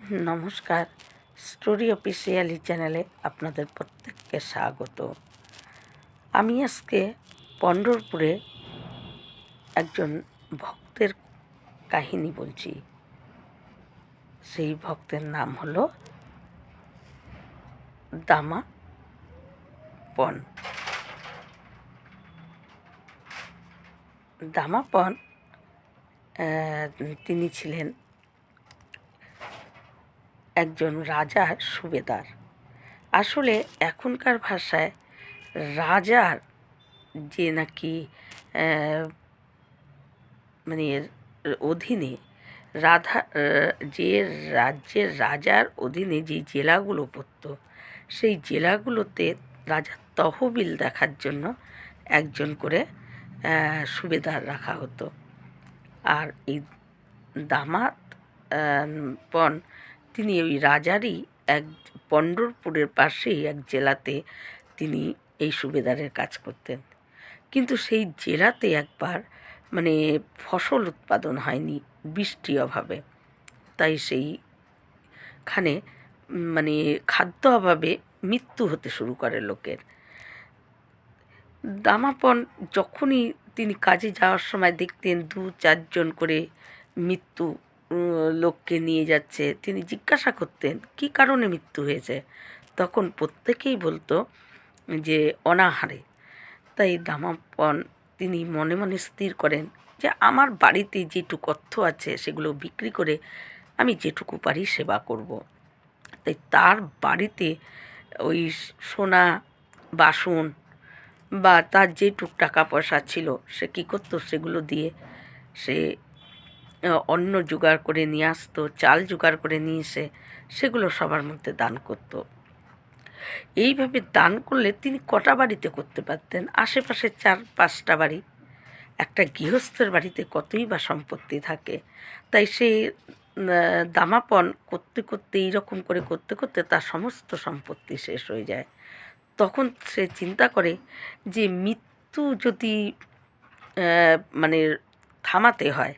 নমস্কার। Story officially চ্যানেলে আপনাদের প্রত্যেককে স্বাগত। আমি আজকে পণ্ঢরপুরে একজন ভক্তের কাহিনী বলছি। সেই ভক্তের নাম হলো দামাপন। দামাপন তিনি ছিলেন একজন রাজার সুবেদার। আসলে এখনকার ভাষায় রাজার যে নাকি মানে অধীনে যে রাজ্যের রাজার অধীনে যে জেলাগুলো পড়ত, সেই জেলাগুলোতে রাজার তহবিল দেখার জন্য একজন করে সুবেদার রাখা হতো। আর এই দামাপন তিনি ওই রাজারই এক পণ্ঢরপুরের পাশেই এক জেলাতে তিনি এই সুবেদারের কাজ করতেন। কিন্তু সেই জেলাতে একবার ফসল উৎপাদন হয়নি বৃষ্টি অভাবে, তাই সেইখানে খাদ্য অভাবে মৃত্যু হতে শুরু করে লোকের। দামাপন যখনই তিনি কাজে যাওয়ার সময় দেখতেন 2-4 জন করে মৃত্যু লোককে নিয়ে যাচ্ছে, তিনি জিজ্ঞাসা করতেন কী কারণে মৃত্যু হয়েছে। তখন প্রত্যেকেই বলতো যে অনাহারে। তাই দামাপন তিনি মনে মনে স্থির করেন যে আমার বাড়িতে যেটুকু অর্থ আছে সেগুলো বিক্রি করে আমি যেটুকু পারি সেবা করব। তাই তার বাড়িতে ওই সোনা বাসন বা তার যেটুক টাকা পয়সা ছিল সে কী করতো, সেগুলো দিয়ে সে অন্ন জোগাড় করে নিয়ে আসতো, চাল জোগাড় করে নিয়ে এসে সেগুলো সবার মধ্যে দান করত। এইভাবে দান করলে তিনি কটা বাড়িতে করতে পারতেন? আশেপাশে 4-5টা বাড়ি। একটা গৃহস্থের বাড়িতে কতই বা সম্পত্তি থাকে। তাই সে দামাপন করতে করতে এইরকম করে করতে করতে তার সমস্ত সম্পত্তি শেষ হয়ে যায়। তখন সে চিন্তা করে যে মৃত্যু যদি থামাতে হয়,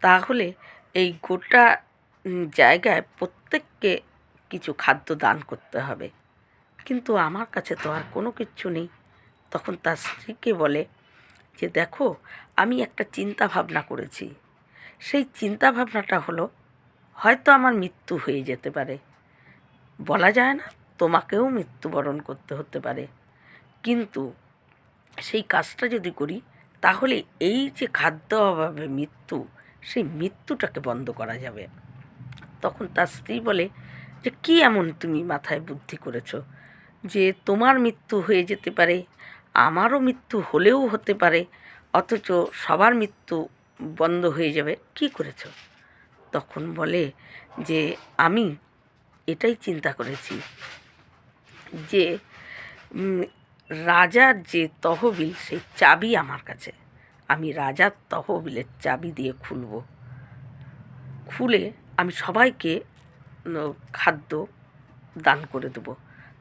তাহলে এই গোটা জায়গায় প্রত্যেককে কিছু খাদ্য দান করতে হবে। কিন্তু আমার কাছে তো আর কোনো কিচ্ছু নেই। তখন তার স্ত্রীকে বলে যে দেখো, আমি একটা চিন্তা ভাবনা করেছি। সেই চিন্তা ভাবনাটা হলো, হয়তো আমার মৃত্যু হয়ে যেতে পারে, বলা যায় না, তোমাকেও মৃত্যুবরণ করতে হতে পারে। কিন্তু সেই কাজটা যদি করি, তাহলে এই যে খাদ্য অভাবে মৃত্যু, সেই মৃত্যুটাকে বন্ধ করা যাবে। তখন তার স্ত্রী বলে যে কী এমন তুমি মাথায় বুদ্ধি করেছো যে তোমার মৃত্যু হয়ে যেতে পারে, আমারও মৃত্যু হলেও হতে পারে, অথচ সবার মৃত্যু বন্ধ হয়ে যাবে, কী করেছো? তখন বলে যে আমি এটাই চিন্তা করেছি যে রাজার যে তহবিল, সেই চাবি আমার কাছে, আমি রাজার তহবিলের চাবি দিয়ে খুলে আমি সবাইকে খাদ্য দান করে দেবো।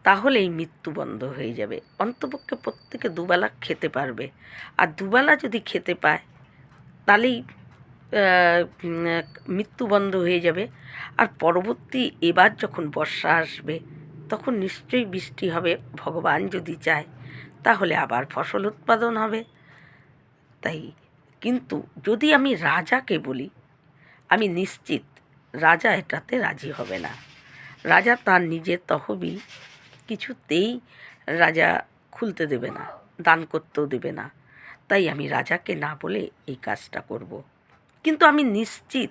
তাহলেই মৃত্যু বন্ধ হয়ে যাবে। অন্তপক্ষে প্রত্যেকে দুবেলা খেতে পারবে। আর দুবেলা যদি খেতে পায়, তাহলেই মৃত্যু বন্ধ হয়ে যাবে। আর পরবর্তী এবার যখন বর্ষা আসবে, তখন নিশ্চয়ই বৃষ্টি হবে, ভগবান যদি চায়, তাহলে আবার ফসল উৎপাদন হবে। তাই কিন্তু যদি আমি রাজাকে বলি, আমি নিশ্চিত রাজা এটাতে রাজি হবে না। রাজা তার নিজের তহবিল কিছুতেই রাজা খুলতে দেবে না, দান করতেও দেবে না। তাই আমি রাজাকে না বলে এই কাজটা করব। কিন্তু আমি নিশ্চিত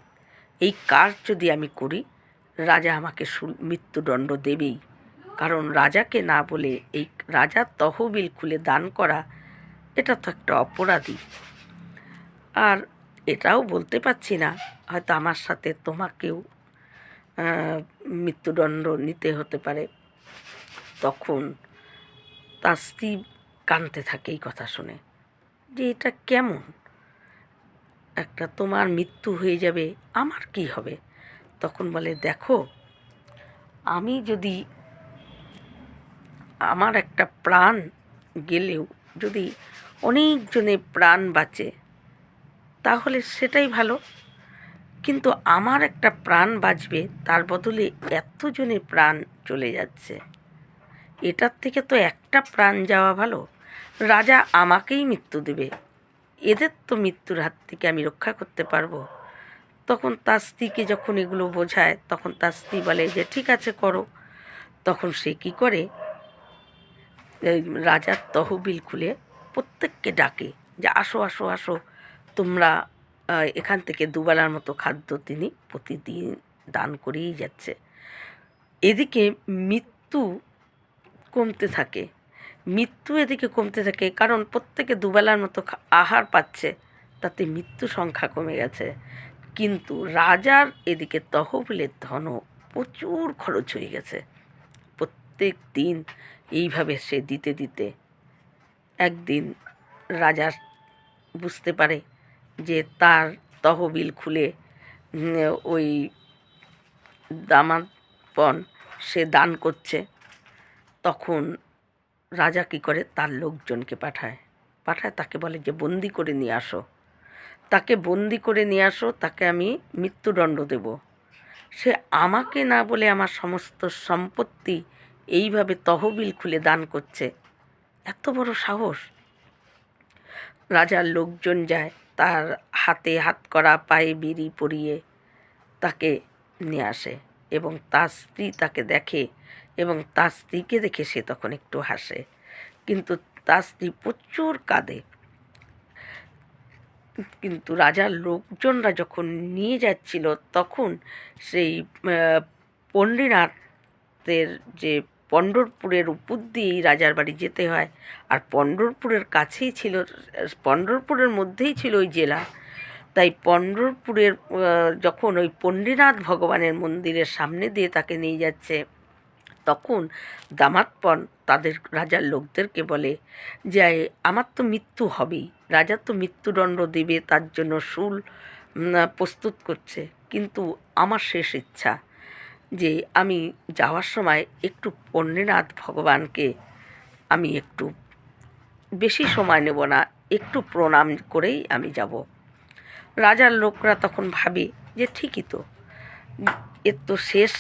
এই কাজ যদি আমি করি, রাজা আমাকে মৃত্যুদণ্ড দেবেই। কারণ রাজাকে না বলে এই রাজার তহবিল খুলে দান করা, এটা তো একটা অপরাধী। আর এটাও বলতে পারছি না, হয়তো আমার সাথে তোমাকেও মৃত্যুদণ্ড নিতে হতে পারে। তখন তার স্ত্রী কাঁদতে থাকে এই কথা শুনে, যে এটা কেমন একটা, তোমার মৃত্যু হয়ে যাবে, আমার কি হবে? তখন বলে দেখো, আমি যদি আমার একটা প্রাণ গেলেও যদি অনেকজনের প্রাণ বাঁচে, তাহলে সেটাই ভালো। কিন্তু আমার একটা প্রাণ বাঁচবে, তার বদলে এতজনের প্রাণ চলে যাচ্ছে। এটার থেকে তো একটা প্রাণ যাওয়া ভালো। রাজা আমাকেই মৃত্যু দেবে, এদের তো মৃত্যুর হাত থেকে আমি রক্ষা করতে পারবো। তখন তার স্ত্রীকে যখন এগুলো বোঝায়, তখন তার স্ত্রী বলে যে ঠিক আছে করো। তখন সে কী করে, এই রাজার তহবিল খুলে প্রত্যেককে ডাকে যে আসো আসো আসো তোমরা, এখান থেকে দুবেলার মতো খাদ্য তিনি প্রতিদিন দান করেই যাচ্ছে। এদিকে মৃত্যু কমতে থাকে, এদিকে কমতে থাকে, কারণ প্রত্যেকে দুবেলার মতো আহার পাচ্ছে, তাতে মৃত্যু সংখ্যা কমে গেছে। কিন্তু রাজার এদিকে তহবিলের ধনও প্রচুর খরচ হয়ে গেছে। প্রত্যেক দিন এইভাবে সে দিতে দিতে একদিন রাজা বুঝতে পারে যে তার তহবিল খুলে ওই দামাদপন সে দান করছে। তখন রাজা কী করে, তার লোকজনকে পাঠায়, তাকে বলে যে বন্দি করে নিয়ে আসো, তাকে আমি মৃত্যুদণ্ড দেব। সে আমাকে না বলে আমার সমস্ত সম্পত্তি এইভাবে তহবিল খুলে দান করছে, এত বড় সাহস! রাজার লোকজন যায়, তার হাতে হাতকড়া, পায়ে বিড়ি পরিয়ে তাকে নিয়ে আসে, এবং তার স্ত্রী তাকে দেখে, এবং তার স্ত্রীকে দেখে সে তখন একটু হাসে, কিন্তু তার স্ত্রী প্রচুর কাঁদে। কিন্তু রাজার লোকজনরা যখন নিয়ে যাচ্ছিল, তখন সেই পণ্ডিনাথের যে পণ্ঢরপুরের উপর দিয়েই রাজার বাড়ি যেতে হয়, আর পণ্ঢরপুরের কাছেই ছিল, পণ্ঢরপুরের মধ্যেই ছিল ওই জেলা। তাই পণ্ঢরপুরের যখন ওই পণ্ডিনাথ ভগবানের মন্দিরের সামনে দিয়ে তাকে নিয়ে যাচ্ছে, তখন দামাদপন তাদের রাজার লোকদেরকে বলে যে আমার তো মৃত্যু হবেই, রাজা তো মৃত্যুদণ্ড দেবে, তার জন্য শুল প্রস্তুত করছে, কিন্তু আমার শেষ ইচ্ছা যে আমি যাওয়ার সময় একটু পণ্ডিনাথ ভগবানকে আমি একটু বেশি সময় নেব না, একটু প্রণাম করেই আমি যাব। রাজার লোকরা তখন ভাবে যে ঠিকই তো, এর তো শেষ,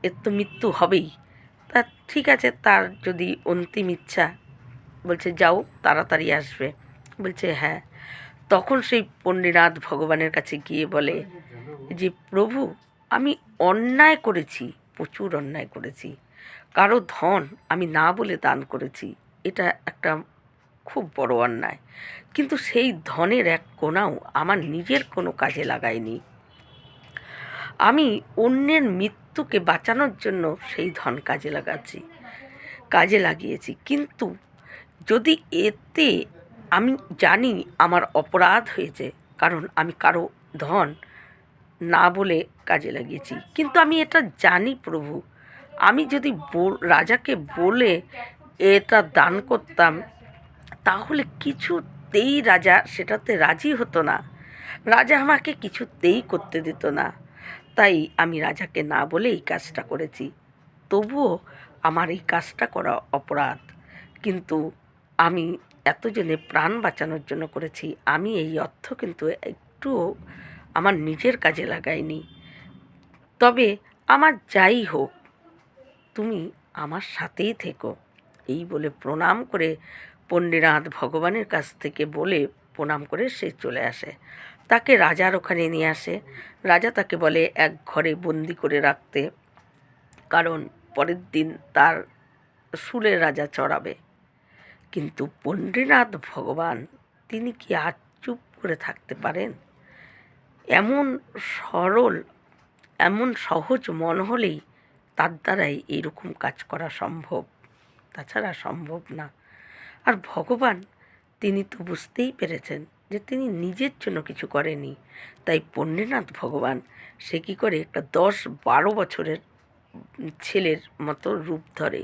এর তো মৃত্যু হবেই, তা ঠিক আছে, তার যদি অন্তিম ইচ্ছা, বলছে যাও তাড়াতাড়ি আসবে। বলছে হ্যাঁ। তখন সেই পণ্ডিনাথ ভগবানের কাছে গিয়ে বলে যে প্রভু, আমি অন্যায় করেছি, প্রচুর অন্যায় করেছি, কারো ধন আমি না বলে দান করেছি, এটা একটা খুব বড় অন্যায়, কিন্তু সেই ধনের এক কোণাও আমার নিজের কোনো কাজে লাগাইনি, আমি অন্যের মৃত্যুকে বাঁচানোর জন্য সেই ধন কাজে লাগিয়েছি, কিন্তু যদি এতে আমি জানি আমার অপরাধ হয়েছে, কারণ আমি কারো ধন না বলে কাজে লাগিয়েছি, কিন্তু আমি এটা জানি প্রভু, আমি যদি রাজাকে বলে এটা দান করতাম, তাহলে কিছুতেই রাজা সেটাতে রাজি হতো না, রাজা আমাকে কিছুতেই করতে দিত না, তাই আমি রাজাকে না বলে এই কাজটা করেছি। তবুও আমার এই কাজটা করা অপরাধ, কিন্তু আমি এতজনের প্রাণ বাঁচানোর জন্য করেছি, আমি এই অর্থ কিন্তু একটুও আমার নিজের কাজে লাগাইনি, তবে আমার যাই হোক, তুমি আমার সাথেই থেকো। এই বলে প্রণাম করে পণ্ডিনাথ ভগবানের কাছ থেকে বলে প্রণাম করে সে চলে আসে। তাকে রাজার ওখানে নিয়ে আসে। রাজা তাকে বলে এক ঘরে বন্দি করে রাখতে, কারণ পরের দিন তার শুলে রাজা চড়াবে। কিন্তু পণ্ডিনাথ ভগবান তিনি কি আর চুপ করে থাকতে পারেন? এমন সরল, এমন সহজ মন হলেই তার দ্বারাই এরকম কাজ করা সম্ভব, তাছাড়া সম্ভব না। আর ভগবান তিনি তো বুঝতেই পেরেছেন যে তিনি নিজের জন্য কিছু করেনি, তাই পণ্ডিনাথ ভগবান সে কী করে, একটা 10-12 বছরের ছেলের মতো রূপ ধরে,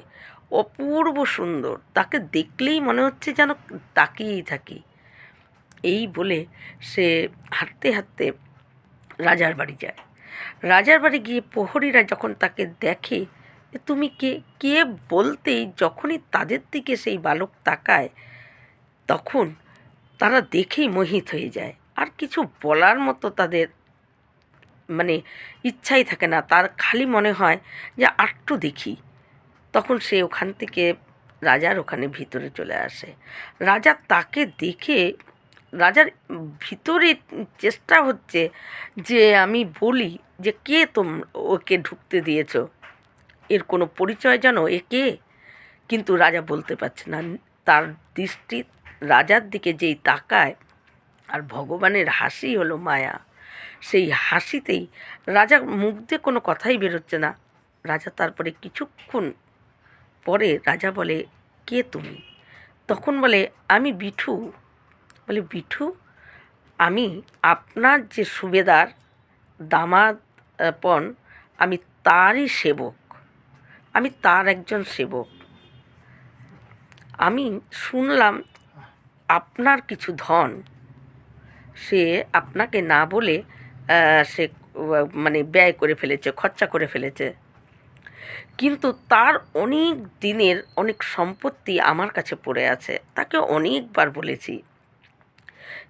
অপূর্ব সুন্দর, তাকে দেখলেই মনে হচ্ছে যেন তাকিয়েই থাকি। এই বলে সে হাঁটতে হাঁটতে রাজার বাড়ি যায়। রাজার বাড়ি গিয়ে প্রহরীরা যখন তাকে দেখে, তুমি কে কে বলতেই যখনই তাদের দিকে সেই বালক তাকায়, তখন তারা দেখেই মোহিত হয়ে যায়, আর কিছু বলার মতো তাদের মানে ইচ্ছাই থাকে না, তার খালি মনে হয় যে আরটু দেখি। তখন সে ওখান থেকে রাজার ওখানে ভিতরে চলে আসে। রাজা তাকে দেখে, রাজার ভিতরে চেষ্টা হচ্ছে যে আমি বলি যে কে ওকে ঢুকতে দিয়েছো, এর কোনো পরিচয় জানো, এ কে? কিন্তু রাজা বলতে পারছে না। তার দৃষ্টি রাজার দিকে যেই তাকায়, আর ভগবানের হাসি হলো মায়া, সেই হাসিতেই রাজার মুখ দিয়ে কোনো কথাই বেরোচ্ছে না। রাজা তারপরে কিছুক্ষণ পরে রাজা বলে, কে তুমি? তখন বলে, আমি বিঠু। বলে, বিঠু? আমি আপনার যে সুবেদার দামাদপন, আমি তারই সেবক, আমি তার একজন সেবক। আমি শুনলাম আপনার কিছু ধন সে আপনাকে না বলে সে মানে ব্যয় করে ফেলেছে, খরচা করে ফেলেছে। কিন্তু তার অনেক দিনের অনেক সম্পত্তি আমার কাছে পড়ে আছে, তাকে অনেকবার বলেছি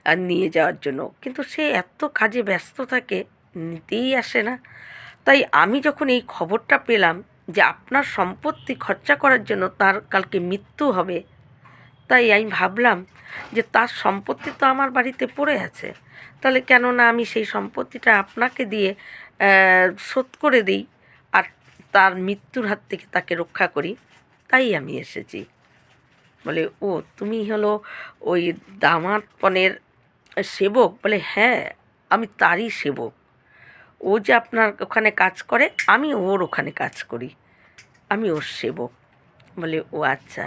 আর নিয়ে যাওয়ার জন্য, কিন্তু সে এত কাজে ব্যস্ত থাকে, নিতেই আসে না। তাই আমি যখন এই খবরটা পেলাম যে আপনার সম্পত্তি খরচা করার জন্য তার কালকে মৃত্যু হবে, তাই আমি ভাবলাম যে তার সম্পত্তি তো আমার বাড়িতে পড়ে আছে, তাহলে কেন না আমি সেই সম্পত্তিটা আপনাকে দিয়ে শোধ করে দিই আর তার মৃত্যুর হাত থেকে তাকে রক্ষা করি। তাই আমি এসেছি। বলে, ও তুমি হলো ওই দামাদপনের সেবক? বলে, হ্যাঁ, আমি তারই সেবক। ও যে আপনার ওখানে কাজ করে, আমি ওর ওখানে কাজ করি, আমি ওর সেবক। বলে, ও আচ্ছা,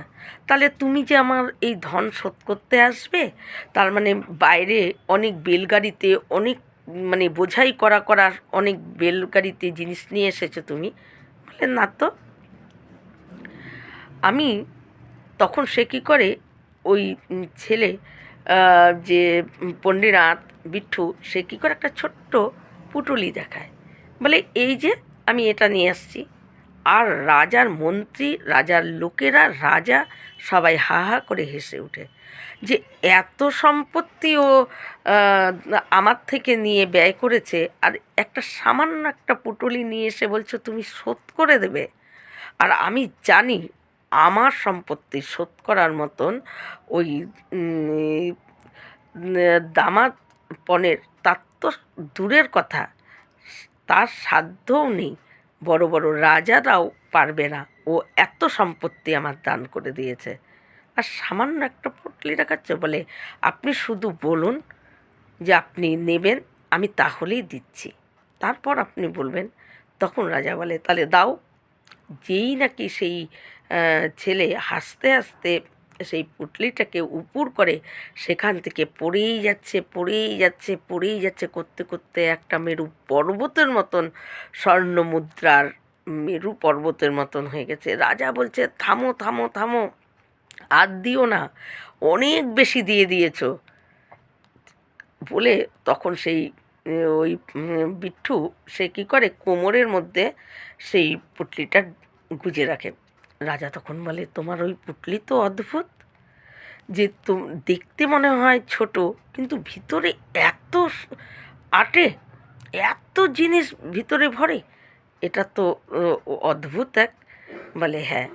তাহলে তুমি যে আমার এই ধন শোধ করতে আসবে, তার মানে বাইরে অনেক বেলগাড়িতে অনেক মানে বোঝাই করা করা অনেক বেলগাড়িতে জিনিস নিয়ে এসেছো তুমি? বলে, না তো। আমি তখন সে কী করে, ওই ছেলে যে পণ্ডিতনাথ বিট্ঠু, সে কী করে একটা ছোট্ট পুঁটুলি দেখায়। বলে, এই যে আমি এটা নিয়ে আসছি। আর রাজার মন্ত্রী, রাজার লোকেরা, রাজা সবাই হা হা করে হেসে ওঠে যে এত সম্পত্তি ও আমার থেকে নিয়ে ব্যয় করেছে, আর একটা সামান্য একটা পুঁটুলি নিয়ে এসে বলছো তুমি শোধ করে দেবে। আর আমি জানি আমার সম্পত্তি শোধ করার মতন ওই দামাদ পণের, তার তো দূরের কথা, তার সাধ্যও নেই, বড় বড় রাজারাও পারবে না। ও এত সম্পত্তি আমার দান করে দিয়েছে, আর সামান্য একটা পুঁটলি দেখাচ্ছে। বলে, আপনি শুধু বলুন যে আপনি নেবেন, আমি তাহলেই দিচ্ছি, তারপর আপনি বলবেন। তখন রাজা বলে, তাহলে দাও। যেই নাকি সেই ছেলে হাসতে হাসতে সেই পুঁটলিটাকে উপুড় করে, সেখান থেকে পড়েই যাচ্ছে, পড়েই যাচ্ছে, পড়েই যাচ্ছে, করতে করতে একটা মেরু পর্বতের মতন, স্বর্ণ মুদ্রার মেরু পর্বতের মতন হয়ে গেছে। রাজা বলছে, থামো থামো থামো, আর দিও না, অনেক বেশি দিয়ে দিয়েছ। বলে তখন সেই ওই বিট্ঠু সে কী করে, কোমরের মধ্যে সেই পুঁটলিটা গুজে রাখে। রাজা তখন বলে, তোমার ওই পুঁটলি তো অদ্ভুত, যে দেখতে মনে হয় ছোট, কিন্তু ভিতরে এত আটে, এত জিনিস ভিতরে ভরে, এটা তো অদ্ভুত এক। বলে, হ্যাঁ।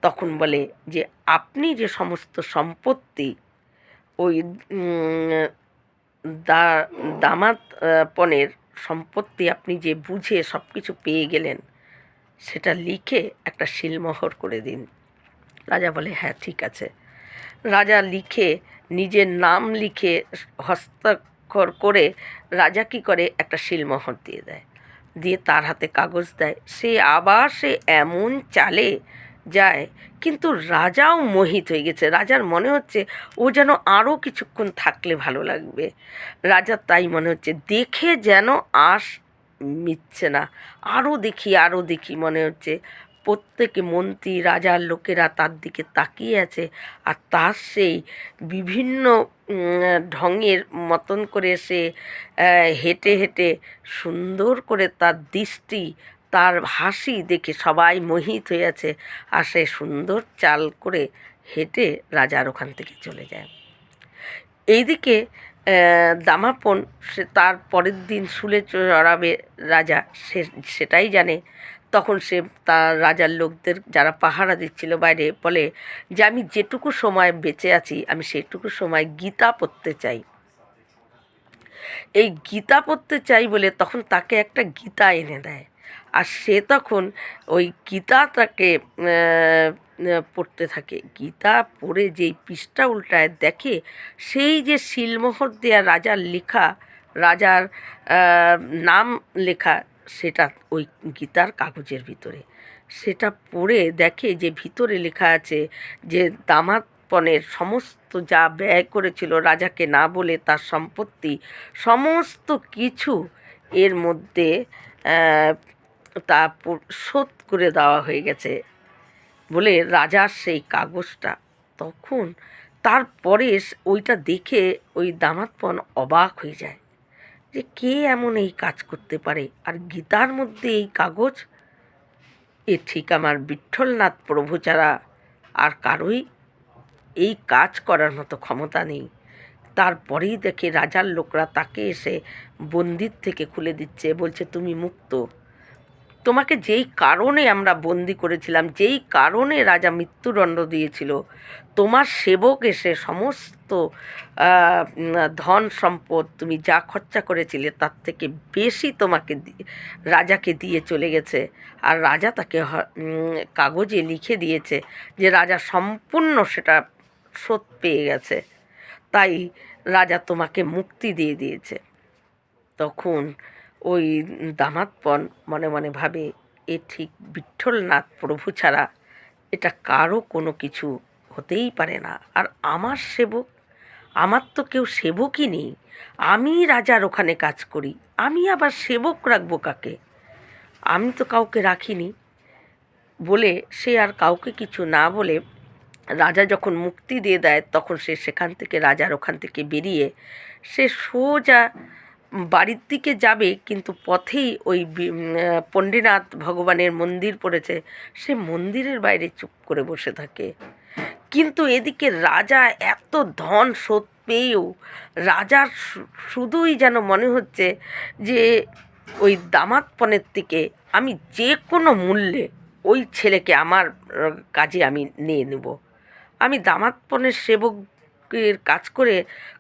তখন বলে যে আপনি যে সমস্ত সম্পত্তি ওই দামাদ পণের সম্পত্তি আপনি যে বুঝে সব কিছু পেয়ে গেলেন, সেটা লিখে একটা সিলমোহর করে দিন। রাজা বলে, হ্যাঁ ঠিক আছে। রাজা লিখে, নিজের নাম লিখে হস্তাক্ষর করে রাজা কী করে, একটা সিলমোহর দিয়ে দেয়, দিয়ে তার হাতে কাগজ দেয়। সে আবার সে এমন চালে যায়, কিন্তু রাজাও মোহিত হয়ে গেছে। রাজার মনে হচ্ছে ও যেন আরও কিছুক্ষণ থাকলে ভালো লাগবে। রাজার তাই মনে হচ্ছে, দেখে যেন আশ মিটছে না, আরও দেখি আরও দেখি মনে হচ্ছে। প্রত্যেকে মন্ত্রী, রাজার লোকেরা তার দিকে তাকিয়ে আছে, আর তার সেই বিভিন্ন ঢঙের মতন করে সে হেঁটে হেঁটে সুন্দর করে তার দৃষ্টি, তার হাসি দেখে সবাই মোহিত হয়ে আছে, আর সে সুন্দর চাল করে হেঁটে রাজার ওখান থেকে চলে যায়। এইদিকে দামাপন সে তার পরের দিন শুলে চড়াবে রাজা, সেটাই জানে। তখন সে তার রাজার লোকদের যারা পাহারা দিচ্ছিল বাইরে বলে যে আমি যেটুকু সময় বেঁচে আছি আমি সেটুকু সময় গীতা পড়তে চাই। এই গীতা পড়তে চাই বলে তখন তাকে একটা গীতা এনে দেয়। আর সে তখন ওই গীতাটাকে পড়তে থাকে। গীতা পড়ে যেই পৃষ্ঠা উল্টায় দেখে সেই যে সিলমোহর দেয়া রাজার লেখা, রাজার নাম লেখা, সেটা ওই গীতার কাগজের ভিতরে। সেটা পড়ে দেখে যে ভিতরে লেখা আছে যে দামাদপনের সমস্ত যা ব্যয় করেছিল রাজাকে না বলে, তার সম্পত্তি সমস্ত কিছু এর মধ্যে তা শোধ করে দেওয়া হয়ে গেছে বলে রাজার সেই কাগজটা। তখন তারপরে ওইটা দেখে ওই দামাদপন অবাক হয়ে যায় যে কে এমন এই কাজ করতে পারে, আর গীতার মধ্যে এই কাগজ, এ ঠিক আমার বিঠ্ঠলনাথ প্রভু ছাড়া আর কারোই এই কাজ করার মতো ক্ষমতা নেই। তারপরেই দেখে রাজার লোকরা তাকে এসে বন্দির থেকে খুলে দিচ্ছে, বলছে তুমি মুক্ত। তোমাকে যেই কারণে আমরা বন্দি করেছিলাম, যেই কারণে রাজা মৃত্যুদণ্ড দিয়েছিল, তোমার সেবক এসে সমস্ত ধন সম্পদ তুমি যা খরচা করেছিলে তার থেকে বেশি তোমাকে রাজাকে দিয়ে চলে গেছে। আর রাজা তাকে কাগজে লিখে দিয়েছে যে রাজা সম্পূর্ণ সেটা শোধ পেয়ে গেছে, তাই রাজা তোমাকে মুক্তি দিয়ে দিয়েছে। তখন ওই দামাদপন মনে মনে ভাবে এ ঠিক বিঠ্ঠলনাথ প্রভু ছাড়া এটা কারো কোনো কিছু হতেই পারে না। আর আমার সেবক, আমার তো কেউ সেবকই নেই, আমি রাজার ওখানে কাজ করি, আমি আবার সেবক রাখবো কাকে? আমি তো কাউকে রাখিনি বলে সে আর কাউকে কিছু না বলে রাজা যখন মুক্তি দিয়ে দেয় তখন সে সেখান থেকে, রাজার ওখান থেকে বেরিয়ে সে সোজা বাড়ির দিকে যাবে, কিন্তু পথেই ওই পণ্ডিতনাথ ভগবানের মন্দির পড়েছে, সে মন্দিরের বাইরে চুপ করে বসে থাকে। কিন্তু এদিকে রাজা এত ধন শোধ পেয়েও রাজার শুধুই যেন মনে হচ্ছে যে ওই দামাদপনের থেকে আমি যে কোনো মূল্যে ওই ছেলেকে আমার কাজে আমি নিয়ে নেব, আমি দামাদপনের সেবকের কাজ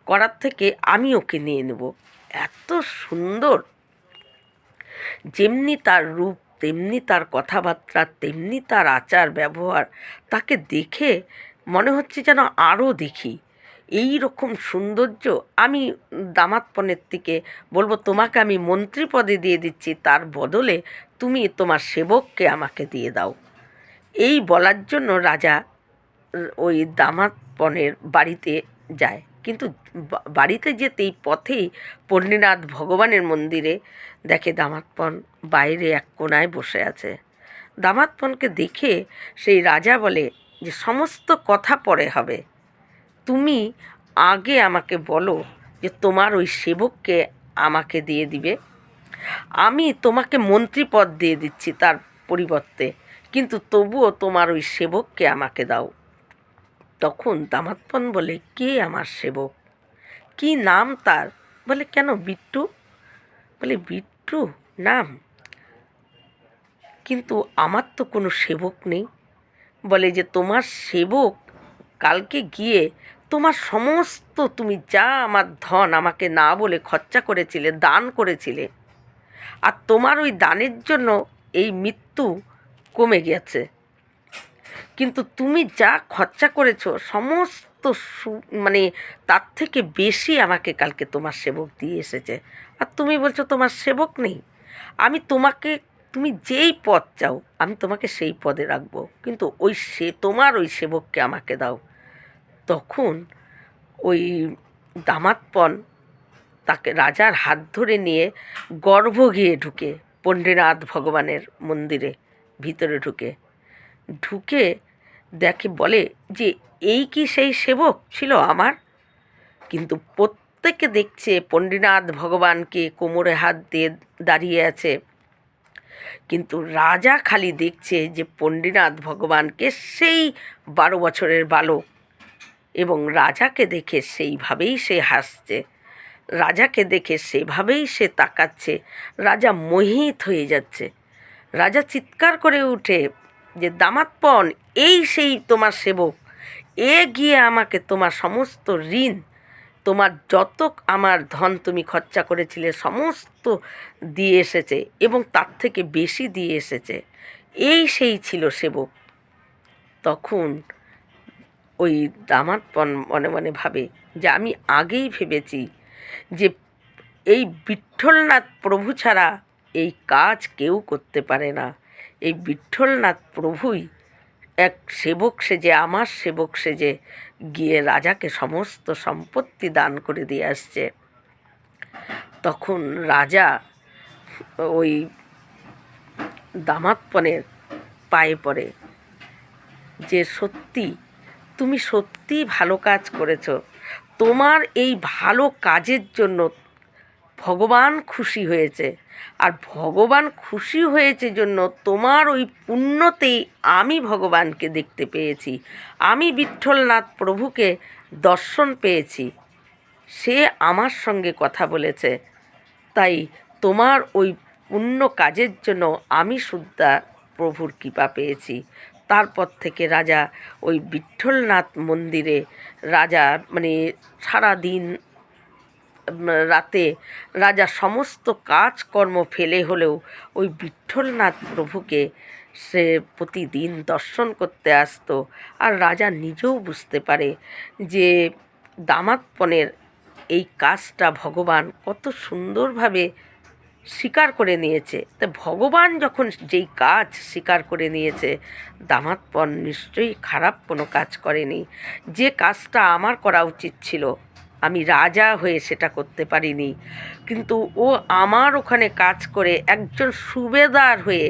করার থেকে আমি ওকে নিয়ে নেব। এত সুন্দর, যেমনি তার রূপ তেমনি তার কথাবার্তা তেমনি তার আচার ব্যবহার, তাকে দেখে মনে হচ্ছে যেন আরও দেখি এই রকম সৌন্দর্য। আমি দামাদপনের থেকে বলবো তোমাকে আমি মন্ত্রী পদে দিয়ে দিচ্ছি, তার বদলে তুমি তোমার সেবককে আমাকে দিয়ে দাও। এই বলার জন্য রাজা ওই দামাদপনের বাড়িতে যায়, কিন্তু বাড়িতে যেতেই পথেই পণ্ডিতনাথ ভগবানের মন্দিরে দেখে দামাদপন বাইরে এক কোণায় বসে আছে। দামাদপনকে দেখে সেই রাজা বলে যে সমস্ত কথা পরে হবে, তুমি আগে আমাকে বলো যে তোমার ওই সেবককে আমাকে দিয়ে দিবে, আমি তোমাকে মন্ত্রী পদ দিয়ে দিচ্ছি তার পরিবর্তে, কিন্তু তবুও তোমার ওই সেবককে আমাকে দাও। তখন দামাদপন বলে কে আমার সেবক, কি নাম তার? বলে কেন বিট্টু? বলে বিট্টু নাম, কিন্তু আমার তো কোনো সেবক নেই। বলে যে তোমার সেবক কালকে গিয়ে তোমার সমস্ত, তুমি যা আমার ধন আমাকে না বলে খরচা করেছিলে, দান করেছিলে, আর তোমার ওই দানের জন্য এই মৃত্যু কমে গেছে, কিন্তু তুমি যা খরচা করেছো সমস্ত মানে তার থেকে বেশি আমাকে কালকে তোমার সেবক দিয়ে এসেছে, আর তুমি বলছো তোমার সেবক নেই। আমি তোমাকে, তুমি যেই পদ চাও আমি তোমাকে সেই পদে রাখবো, কিন্তু তোমার ওই সেবককে আমাকে দাও। তখন ওই দামাদপন তাকে রাজার হাত ধরে নিয়ে গর্ভগৃহে ঢুকে, পণ্ডিতনাথ ভগবানের মন্দিরে ভিতরে ঢুকে দেখে, বলে যে এই কি সেই সেবক ছিল আমার? কিন্তু প্রত্যেকে দেখছে পণ্ডিতনাথ ভগবানকে কোমরে হাত দিয়ে দাঁড়িয়ে আছে, কিন্তু রাজা খালি দেখছে যে পণ্ডিতনাথ ভগবানকে সেই 12 বছরের বালক, এবং রাজাকে দেখে সেইভাবেই সে হাসছে। রাজাকে দেখে সেভাবেই সে তাকাচ্ছে। রাজা মোহিত হয়ে যাচ্ছে। রাজা চিৎকার করে উঠে যে, দামাতপন, এই সেই তোমার সেবক, এ গিয়ে আমাকে তোমার সমস্ত ঋণ, তোমার যত আমার ধন তুমি খরচা করেছিলে সমস্ত দিয়ে এসেছে, এবং তার থেকে বেশি দিয়ে এসেছে। এই সেই ছিল সেবক। তখন ওই দামাতপন মনে মনে ভাবে যে, আমি আগেই ভেবেছি যে এই বিঠ্ঠলনাথ প্রভু ছাড়া এই কাজ কেউ করতে পারে না। এই বিঠ্ঠলনাথ প্রভুই এক সেবক সেজে, আমার সেবক সেজে গিয়ে রাজাকে সমস্ত সম্পত্তি দান করে দিয়ে আসছে। তখন রাজা ওই দামাতপনের পায়ে পড়ে যে, সত্যি তুমি সত্যিই ভালো কাজ করেছো। তোমার এই ভালো কাজের জন্য ভগবান খুশি হয়েছে, আর ভগবান খুশি হয়েছে জন্য তোমার ওই পুণ্যতেই আমি ভগবানকে দেখতে পেয়েছি, আমি বিঠ্ঠলনাথ প্রভুকে দর্শন পেয়েছি, সে আমার সঙ্গে কথা বলেছে। তাই তোমার ওই পুণ্য কাজের জন্য আমি শুদ্ধা প্রভুর কৃপা পেয়েছি। তারপর থেকে রাজা ওই বিঠ্ঠলনাথ মন্দিরে রাজা মানে সারাদিন রাতে রাজা সমস্ত কাজকর্ম ফেলে হলেও ওই বিঠ্ঠলনাথ প্রভুকে সে প্রতিদিন দর্শন করতে আসতো। আর রাজা নিজেও বুঝতে পারে যে দামাতপনের এই কাজটা ভগবান কত সুন্দরভাবে স্বীকার করে নিয়েছে। তা ভগবান যখন যেই কাজ স্বীকার করে নিয়েছে, দামাতপন নিশ্চয়ই খারাপ কোনো কাজ করেনি। যে কাজটা আমার করা উচিত ছিল, আমি রাজা হয়ে সেটা করতে পারিনি, কিন্তু ও আমার ওখানে কাজ করে একজন সুবেদার হয়ে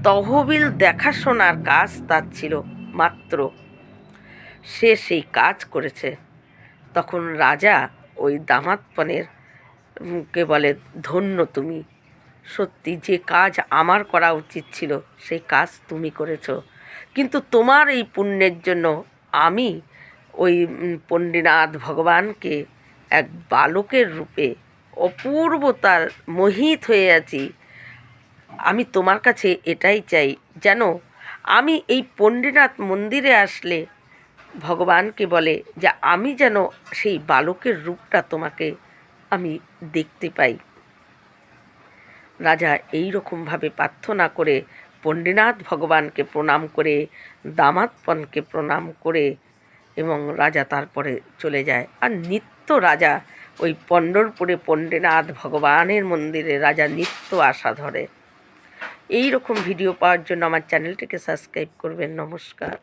তহবিল দেখাশোনার কাজ তার ছিল মাত্র, সে সেই কাজ করেছে। তখন রাজা ওই দামাতপনের কে বলে, ধন্য তুমি, সত্যি যে কাজ আমার করা উচিত ছিল সেই কাজ তুমি করেছো, কিন্তু তোমার এই পুণ্যের জন্য আমি ওই পণ্ডিনাথ ভগবানকে এক বালকের রূপে অপূর্বতার মোহিত হয়ে আছি। আমি তোমার কাছে এটাই চাই, যেন আমি এই পণ্ডিনাথ মন্দিরে আসলে ভগবানকে বলে যে আমি যেন সেই বালকের রূপটা তোমাকে আমি দেখতে পাই। রাজা এই রকমভাবে প্রার্থনা করে পণ্ডিনাথ ভগবানকে প্রণাম করে, দামাতপনকে প্রণাম করে, এবং রাজা তারপরে চলে যায়। আর নিত্য রাজা ওই পণ্ঢরপুরে পণ্ডিনাথ ভগবানের মন্দিরে রাজা নিত্য আসা ধরে। এই রকম ভিডিও পাওয়ার জন্য আমার চ্যানেলটিকে সাবস্ক্রাইব করবেন। নমস্কার।